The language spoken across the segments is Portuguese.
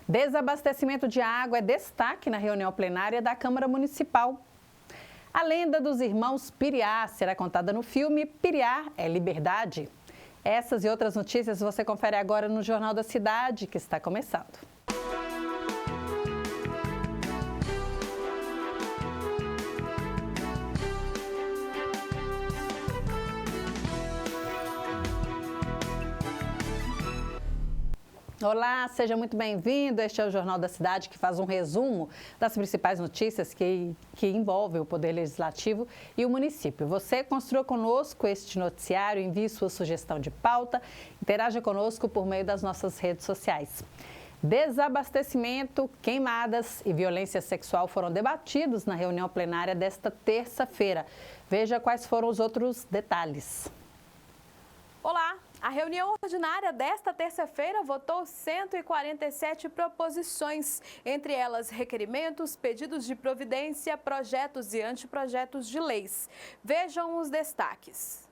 Desabastecimento de água é destaque na reunião plenária da Câmara Municipal. A lenda dos irmãos Piriá será contada no filme Piriá é Liberdade. Essas e outras notícias você confere agora no Jornal da Cidade, que está começando. Olá, seja muito bem-vindo. Este é o Jornal da Cidade, que faz um resumo das principais notícias que envolvem o Poder Legislativo e o município. Você construa conosco este noticiário, envie sua sugestão de pauta, interaja conosco por meio das nossas redes sociais. Desabastecimento, queimadas e violência sexual foram debatidos na reunião plenária desta terça-feira. Veja quais foram os outros detalhes. Olá! A reunião ordinária desta terça-feira votou 147 proposições, entre elas requerimentos, pedidos de providência, projetos e anteprojetos de leis. Vejam os destaques.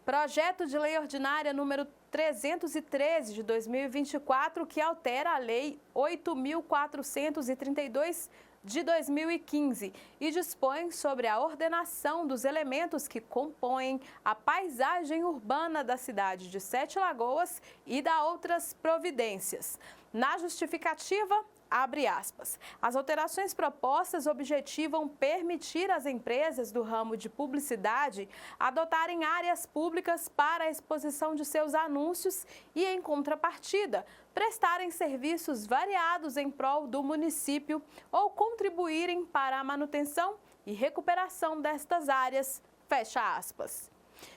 Projeto de lei ordinária número 313 de 2024, que altera a lei 8.432 de 2015 e dispõe sobre a ordenação dos elementos que compõem a paisagem urbana da cidade de Sete Lagoas e da outras providências. Na justificativa, abre aspas, as alterações propostas objetivam permitir às empresas do ramo de publicidade adotarem áreas públicas para a exposição de seus anúncios e, em contrapartida, prestarem serviços variados em prol do município ou contribuírem para a manutenção e recuperação destas áreas, fecha aspas.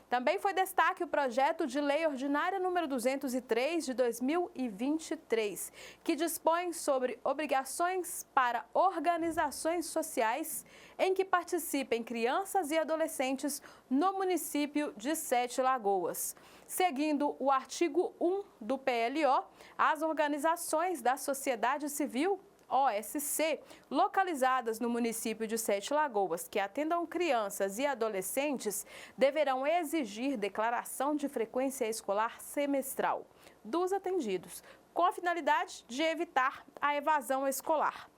Também foi destaque o projeto de lei ordinária número 203 de 2023, que dispõe sobre obrigações para organizações sociais em que participem crianças e adolescentes no município de Sete Lagoas. Seguindo o artigo 1 do PLO, as organizações da sociedade civil OSC, localizadas no município de Sete Lagoas, que atendam crianças e adolescentes, deverão exigir declaração de frequência escolar semestral dos atendidos, com a finalidade de evitar a evasão escolar.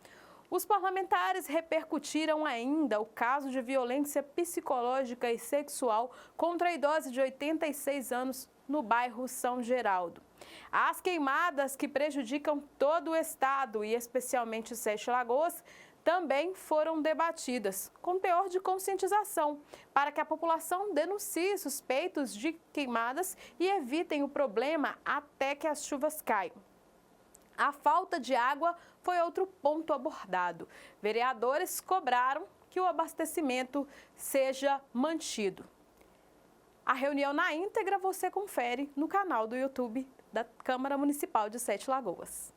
Os parlamentares repercutiram ainda o caso de violência psicológica e sexual contra a idosa de 86 anos no bairro São Geraldo. As queimadas que prejudicam todo o estado e especialmente Sete Lagoas também foram debatidas, com teor de conscientização, para que a população denuncie suspeitos de queimadas e evitem o problema até que as chuvas caiam. A falta de água foi outro ponto abordado. Vereadores cobraram que o abastecimento seja mantido. A reunião na íntegra você confere no canal do YouTube da Câmara Municipal de Sete Lagoas.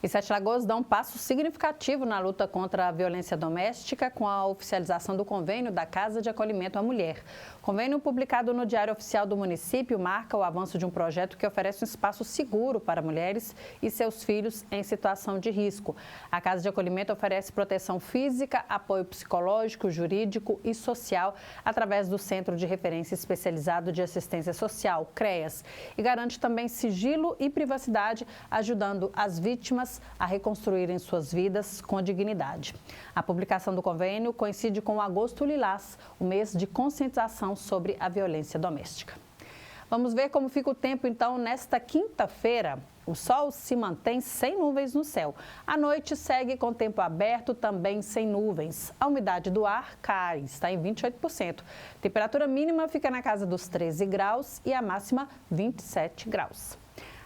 E Sete Lagoas dá um passo significativo na luta contra a violência doméstica com a oficialização do convênio da Casa de Acolhimento à Mulher. O convênio publicado no Diário Oficial do município marca o avanço de um projeto que oferece um espaço seguro para mulheres e seus filhos em situação de risco. A Casa de Acolhimento oferece proteção física, apoio psicológico, jurídico e social através do Centro de Referência Especializado de Assistência Social, CREAS, e garante também sigilo e privacidade, ajudando as vítimas a reconstruírem suas vidas com dignidade. A publicação do convênio coincide com o Agosto Lilás, o mês de conscientização sobre a violência doméstica. Vamos ver como fica o tempo, então, nesta quinta-feira. O sol se mantém sem nuvens no céu. A noite segue com tempo aberto, também sem nuvens. A umidade do ar cai, está em 28%. A temperatura mínima fica na casa dos 13 graus e a máxima 27 graus.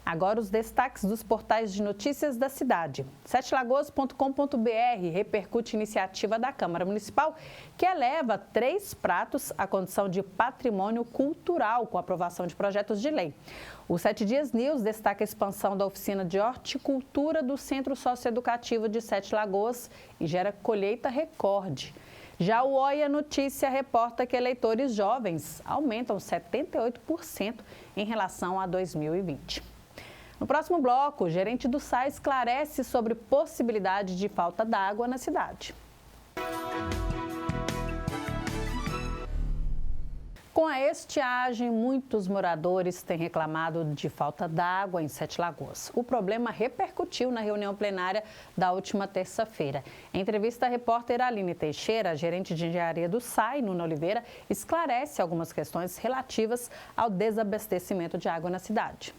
Agora os destaques dos portais de notícias da cidade. setelagoas.com.br repercute iniciativa da Câmara Municipal que eleva 3 pratos à condição de patrimônio cultural com aprovação de projetos de lei. O 7 Dias News destaca a expansão da oficina de horticultura do Centro Socioeducativo de Sete Lagoas e gera colheita recorde. Já o Oia Notícia reporta que eleitores jovens aumentam 78% em relação a 2020. No próximo bloco, o gerente do SAI esclarece sobre possibilidade de falta d'água na cidade. Com a estiagem, muitos moradores têm reclamado de falta d'água em Sete Lagoas. O problema repercutiu na reunião plenária da última terça-feira. Em entrevista à repórter Aline Teixeira, gerente de engenharia do SAI, Nuna Oliveira, esclarece algumas questões relativas ao desabastecimento de água na cidade.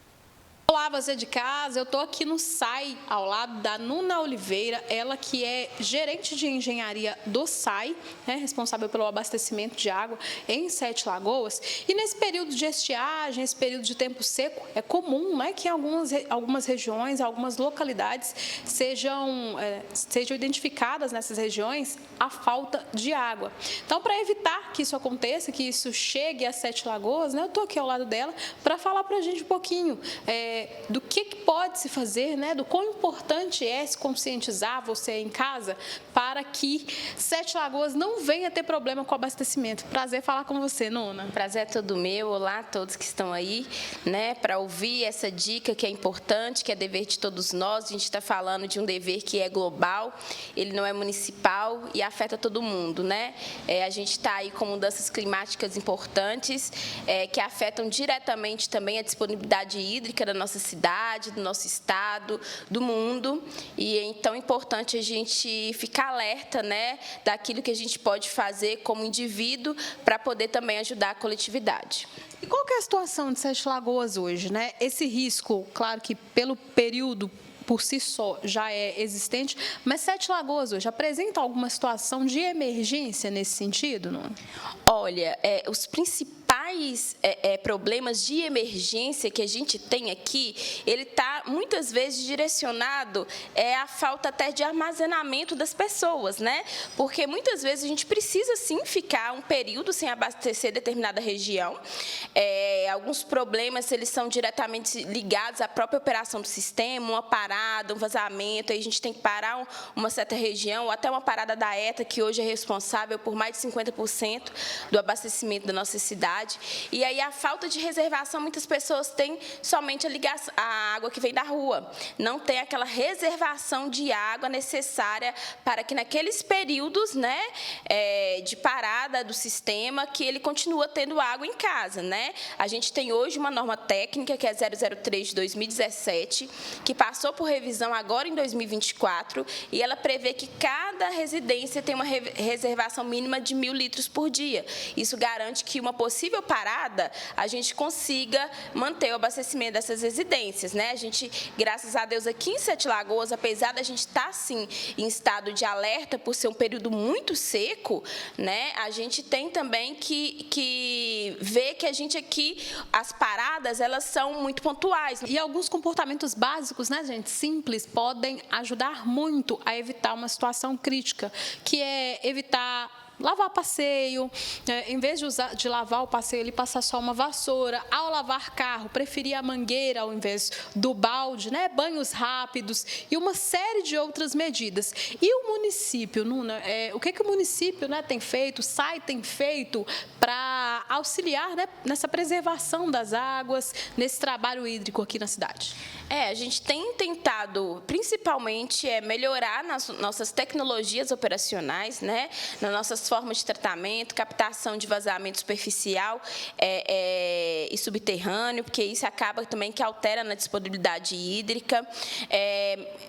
Olá, você de casa, eu estou aqui no SAI, ao lado da Nuna Oliveira, ela que é gerente de engenharia do SAI, responsável pelo abastecimento de água em Sete Lagoas. E nesse período de estiagem, esse período de tempo seco, é comum que em algumas regiões, algumas localidades, sejam identificadas nessas regiões a falta de água. Então, para evitar que isso aconteça, que isso chegue a Sete Lagoas, eu estou aqui ao lado dela para falar para a gente um pouquinho do que pode se fazer, do quão importante é se conscientizar você em casa para que Sete Lagoas não venha ter problema com o abastecimento. Prazer falar com você, Nuna. Prazer é todo meu. Olá a todos que estão aí, para ouvir essa dica que é importante, que é dever de todos nós. A gente está falando de um dever que é global, ele não é municipal e afeta todo mundo, A gente está aí com mudanças climáticas importantes que afetam diretamente também a disponibilidade hídrica da nossa cidade, do nosso estado, do mundo. E é então importante a gente ficar alerta, daquilo que a gente pode fazer como indivíduo para poder também ajudar a coletividade. E qual que é a situação de Sete Lagoas hoje, Esse risco, claro que pelo período por si só já é existente, mas Sete Lagoas hoje apresenta alguma situação de emergência nesse sentido, não? Olha, os principais problemas de emergência que a gente tem aqui, ele está muitas vezes direcionado à falta até de armazenamento das pessoas, Porque muitas vezes a gente precisa sim ficar um período sem abastecer determinada região. Alguns problemas eles são diretamente ligados à própria operação do sistema, uma parada, um vazamento, aí a gente tem que parar uma certa região, ou até uma parada da ETA, que hoje é responsável por mais de 50% do abastecimento da nossa cidade. E aí a falta de reservação, muitas pessoas têm somente a água que vem da rua, não tem aquela reservação de água necessária para que naqueles períodos de parada do sistema, que ele continua tendo água em casa. A gente tem hoje uma norma técnica, que é 003 de 2017, que passou por revisão agora em 2024, e ela prevê que cada residência tem uma reservação mínima de 1.000 litros por dia. Isso garante que uma possível parada, a gente consiga manter o abastecimento dessas residências. A gente, graças a Deus, aqui em Sete Lagoas, apesar da gente estar, sim, em estado de alerta por ser um período muito seco, a gente tem também que ver que a gente aqui, as paradas, elas são muito pontuais. E alguns comportamentos básicos, gente, simples, podem ajudar muito a evitar uma situação crítica, que é evitar lavar passeio, em vez de lavar o passeio, ele passar só uma vassoura. Ao lavar carro, preferir a mangueira ao invés do balde, banhos rápidos e uma série de outras medidas. E o município, Nuna, o que o município tem feito, o SAI tem feito para auxiliar nessa preservação das águas, nesse trabalho hídrico aqui na cidade? A gente tem tentado, principalmente, melhorar nas nossas tecnologias operacionais, nas nossas formas de tratamento, captação de vazamento superficial e subterrâneo, porque isso acaba também que altera na disponibilidade hídrica.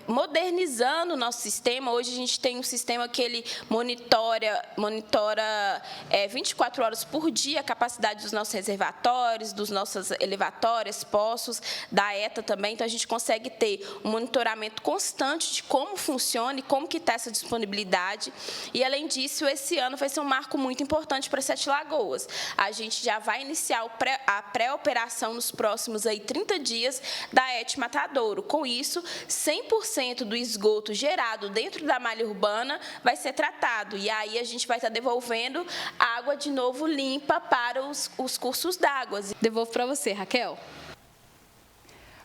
Modernizando o nosso sistema, hoje a gente tem um sistema que ele monitora 24 horas por dia a capacidade dos nossos reservatórios, dos nossos elevatórios, poços, da ETA também. Então, a gente consegue ter um monitoramento constante de como funciona e como que está essa disponibilidade. E, além disso, esse ano vai ser um marco muito importante para Sete Lagoas. A gente já vai iniciar a pré-operação nos próximos 30 dias da ET Matadouro. Com isso, 100% do esgoto gerado dentro da malha urbana vai ser tratado. E aí a gente vai estar devolvendo água de novo limpa para os cursos d'água. Devolvo para você, Raquel.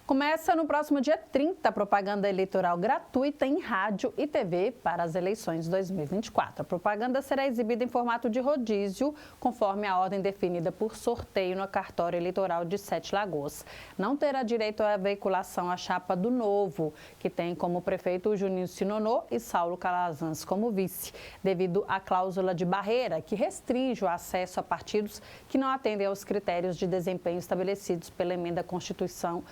Começa no próximo dia 30 a propaganda eleitoral gratuita em rádio e TV para as eleições 2024. A propaganda será exibida em formato de rodízio, conforme a ordem definida por sorteio no cartório eleitoral de Sete Lagoas. Não terá direito à veiculação a chapa do Novo, que tem como prefeito o Juninho Sinonô e Saulo Calazans como vice, devido à cláusula de barreira que restringe o acesso a partidos que não atendem aos critérios de desempenho estabelecidos pela emenda Constitucional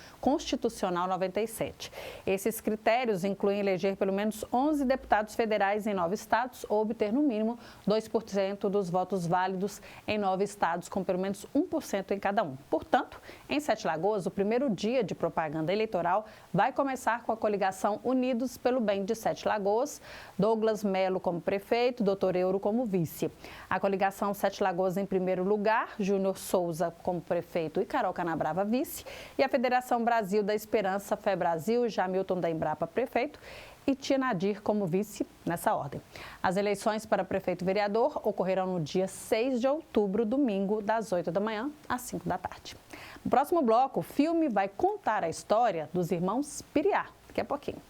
97. Esses critérios incluem eleger pelo menos 11 deputados federais em 9 estados ou obter no mínimo 2% dos votos válidos em 9 estados, com pelo menos 1% em cada um. Portanto, em Sete Lagoas, o primeiro dia de propaganda eleitoral vai começar com a coligação Unidos pelo Bem de Sete Lagoas, Douglas Melo como prefeito, Dr. Euro como vice. A coligação Sete Lagoas em primeiro lugar, Júnior Souza como prefeito e Carol Canabrava vice, e a Federação Brasil da Esperança, FEBrasil, Jamilton da Embrapa prefeito e Tia Nadir como vice nessa ordem. As eleições para prefeito e vereador ocorrerão no dia 6 de outubro, domingo, das 8 da manhã às 5 da tarde. No próximo bloco, o filme vai contar a história dos irmãos Piriá. Daqui a pouquinho.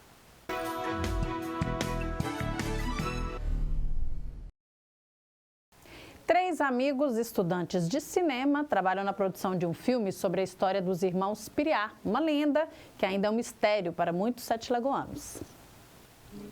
Três amigos estudantes de cinema trabalham na produção de um filme sobre a história dos irmãos Piriá, uma lenda que ainda é um mistério para muitos sete-lagoanos.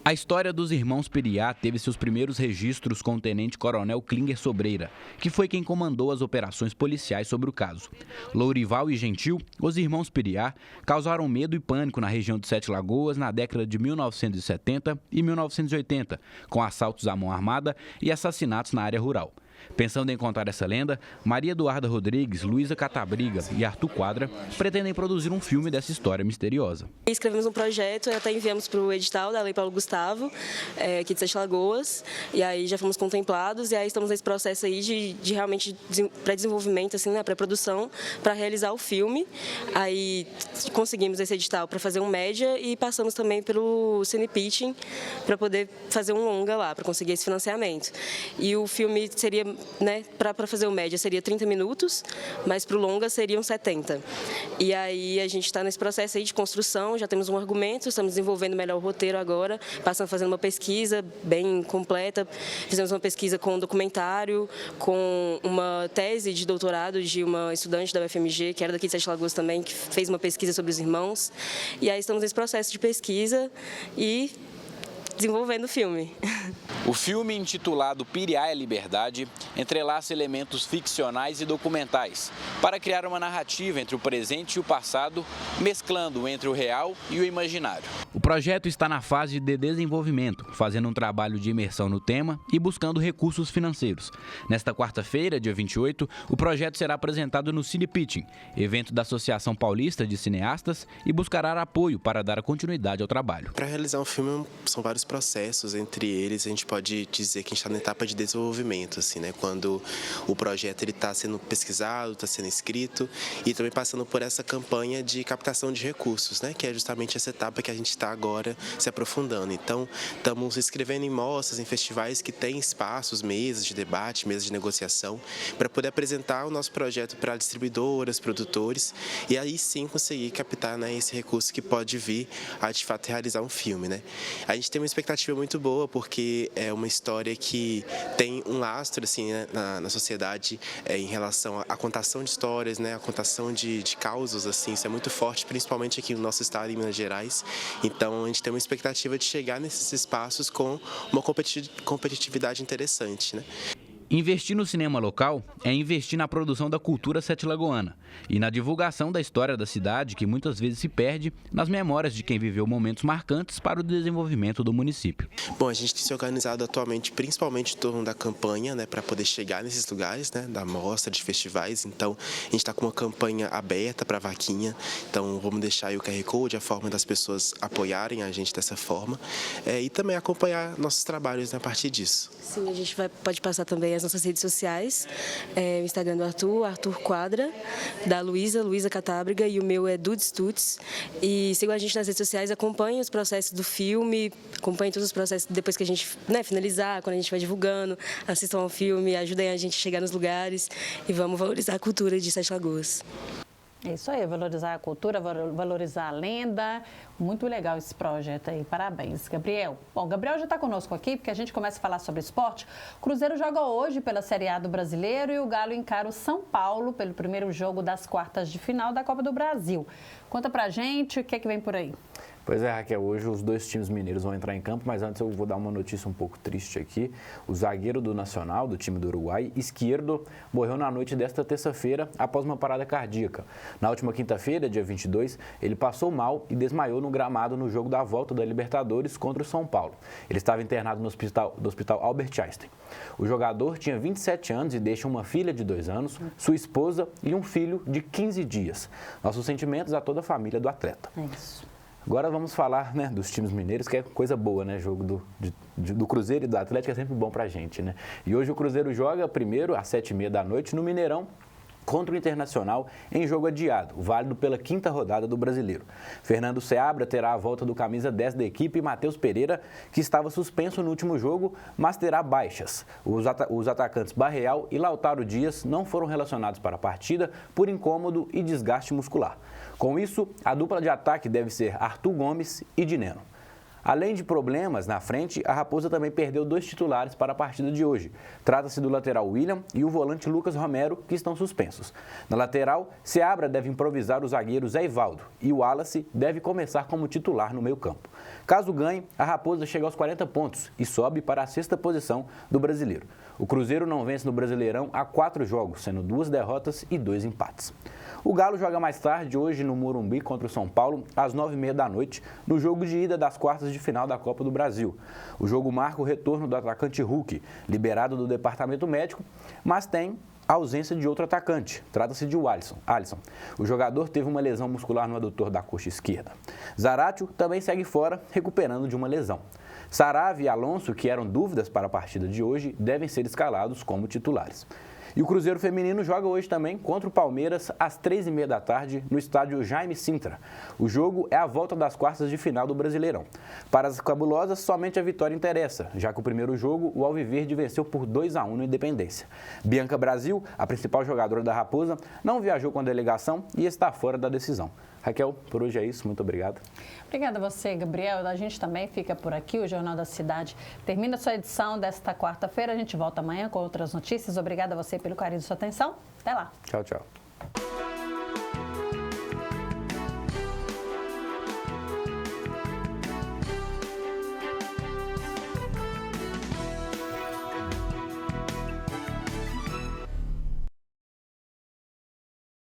A história dos irmãos Piriá teve seus primeiros registros com o tenente-coronel Klinger Sobreira, que foi quem comandou as operações policiais sobre o caso. Lourival e Gentil, os irmãos Piriá, causaram medo e pânico na região de Sete Lagoas na década de 1970 e 1980, com assaltos à mão armada e assassinatos na área rural. Pensando em contar essa lenda, Maria Eduarda Rodrigues, Luísa Catabriga e Arthur Quadra pretendem produzir um filme dessa história misteriosa. Escrevemos um projeto e até enviamos para o edital da Lei Paulo Gustavo, aqui de Sete Lagoas, e aí já fomos contemplados e aí estamos nesse processo aí de realmente pré-desenvolvimento, assim, né, pré-produção, para realizar o filme. Aí conseguimos esse edital para fazer um média e passamos também pelo Cine Pitching para poder fazer um longa lá, para conseguir esse financiamento. E o filme seria, né, para fazer o média seria 30 minutos, mas para o longa seriam 70. E aí a gente está nesse processo aí de construção, já temos um argumento, estamos desenvolvendo melhor o roteiro agora, passando fazendo uma pesquisa bem completa, fizemos uma pesquisa com um documentário, com uma tese de doutorado de uma estudante da UFMG, que era daqui de Sete Lagoas também, que fez uma pesquisa sobre os irmãos. E aí estamos nesse processo de pesquisa e desenvolvendo o filme. O filme, intitulado Piriá é Liberdade, entrelaça elementos ficcionais e documentais para criar uma narrativa entre o presente e o passado, mesclando entre o real e o imaginário. O projeto está na fase de desenvolvimento, fazendo um trabalho de imersão no tema e buscando recursos financeiros. Nesta quarta-feira, dia 28, o projeto será apresentado no Cine Pitching, evento da Associação Paulista de Cineastas, e buscará apoio para dar continuidade ao trabalho. Para realizar um filme são vários processos, entre eles a gente pode dizer que a gente está na etapa de desenvolvimento, assim, né? Quando o projeto está sendo pesquisado, está sendo escrito e também passando por essa campanha de captação de recursos, né? Que é justamente essa etapa que a gente está agora se aprofundando. Então, estamos escrevendo em mostras, em festivais que têm espaços, mesas de debate, mesas de negociação, para poder apresentar o nosso projeto para distribuidoras, produtores, e aí sim conseguir captar, né, esse recurso que pode vir a, de fato, realizar um filme, né? A gente tem uma expectativa muito boa, porque é uma história que tem um lastro, assim, né, na sociedade, em relação à contação de histórias, né, a contação de causos, assim, isso é muito forte, principalmente aqui no nosso estado, em Minas Gerais. Então, a gente tem uma expectativa de chegar nesses espaços com uma competitividade interessante, né? Investir no cinema local é investir na produção da cultura sete-lagoana e na divulgação da história da cidade, que muitas vezes se perde nas memórias de quem viveu momentos marcantes para o desenvolvimento do município. Bom, a gente tem se organizado atualmente, principalmente em torno da campanha, né, para poder chegar nesses lugares, né, da mostra, de festivais. Então, a gente está com uma campanha aberta para a vaquinha. Então, vamos deixar aí o QR Code, a forma das pessoas apoiarem a gente dessa forma, e também acompanhar nossos trabalhos, né, a partir disso. Sim, a gente pode passar também as nossas redes sociais, o Instagram do Arthur Quadra, da Luísa Catábriga, e o meu é Dudes Tuts. E sigam a gente nas redes sociais, acompanhem os processos do filme, acompanhem todos os processos depois que a gente, né, finalizar, quando a gente vai divulgando, assistam ao filme, ajudem a gente a chegar nos lugares e vamos valorizar a cultura de Sete Lagoas. É isso aí, valorizar a cultura, valorizar a lenda. Muito legal esse projeto aí, parabéns, Gabriel. Bom, Gabriel já está conosco aqui, porque a gente começa a falar sobre esporte. O Cruzeiro joga hoje pela Série A do Brasileiro e o Galo encara o São Paulo pelo primeiro jogo das quartas de final da Copa do Brasil. Conta pra gente o que é que vem por aí. Pois é, Raquel, hoje os dois times mineiros vão entrar em campo, mas antes eu vou dar uma notícia um pouco triste aqui. O zagueiro do Nacional, do time do Uruguai, Izquierdo, morreu na noite desta terça-feira após uma parada cardíaca. Na última quinta-feira, dia 22, ele passou mal e desmaiou no gramado no jogo da volta da Libertadores contra o São Paulo. Ele estava internado no hospital Albert Einstein. O jogador tinha 27 anos e deixa uma filha de 2 anos, sua esposa e um filho de 15 dias. Nossos sentimentos a toda a família do atleta. É isso. Agora vamos falar, né, dos times mineiros, que é coisa boa, né? Jogo do Cruzeiro e do Atlético é sempre bom pra gente, né? E hoje o Cruzeiro joga primeiro às 7h30 da noite no Mineirão contra o Internacional em jogo adiado, válido pela 5ª rodada do Brasileiro. Fernando Seabra terá a volta do camisa 10 da equipe e Matheus Pereira, que estava suspenso no último jogo, mas terá baixas. Os atacantes Barreal e Lautaro Dias não foram relacionados para a partida por incômodo e desgaste muscular. Com isso, a dupla de ataque deve ser Arthur Gomes e Dineno. Além de problemas na frente, a Raposa também perdeu 2 titulares para a partida de hoje. Trata-se do lateral William e o volante Lucas Romero, que estão suspensos. Na lateral, Seabra deve improvisar o zagueiro Zé Ivaldo e o Wallace deve começar como titular no meio-campo. Caso ganhe, a Raposa chega aos 40 pontos e sobe para a 6ª posição do Brasileiro. O Cruzeiro não vence no Brasileirão há 4 jogos, sendo 2 derrotas e 2 empates. O Galo joga mais tarde, hoje no Morumbi, contra o São Paulo, às 9h30 da noite, no jogo de ida das quartas de final da Copa do Brasil. O jogo marca o retorno do atacante Hulk, liberado do departamento médico, mas tem a ausência de outro atacante. Trata-se de Alisson. O jogador teve uma lesão muscular no adutor da coxa esquerda. Zaratio também segue fora, recuperando de uma lesão. Saravia e Alonso, que eram dúvidas para a partida de hoje, devem ser escalados como titulares. E o Cruzeiro Feminino joga hoje também contra o Palmeiras às 3h30 da tarde no estádio Jaime Sintra. O jogo é a volta das quartas de final do Brasileirão. Para as cabulosas, somente a vitória interessa, já que o primeiro jogo o Alviverde venceu por 2-1 no Independência. Bianca Brasil, a principal jogadora da Raposa, não viajou com a delegação e está fora da decisão. Raquel, por hoje é isso. Muito obrigado. Obrigada a você, Gabriel. A gente também fica por aqui. O Jornal da Cidade termina sua edição desta quarta-feira. A gente volta amanhã com outras notícias. Obrigada a você pelo carinho e sua atenção. Até lá. Tchau, tchau.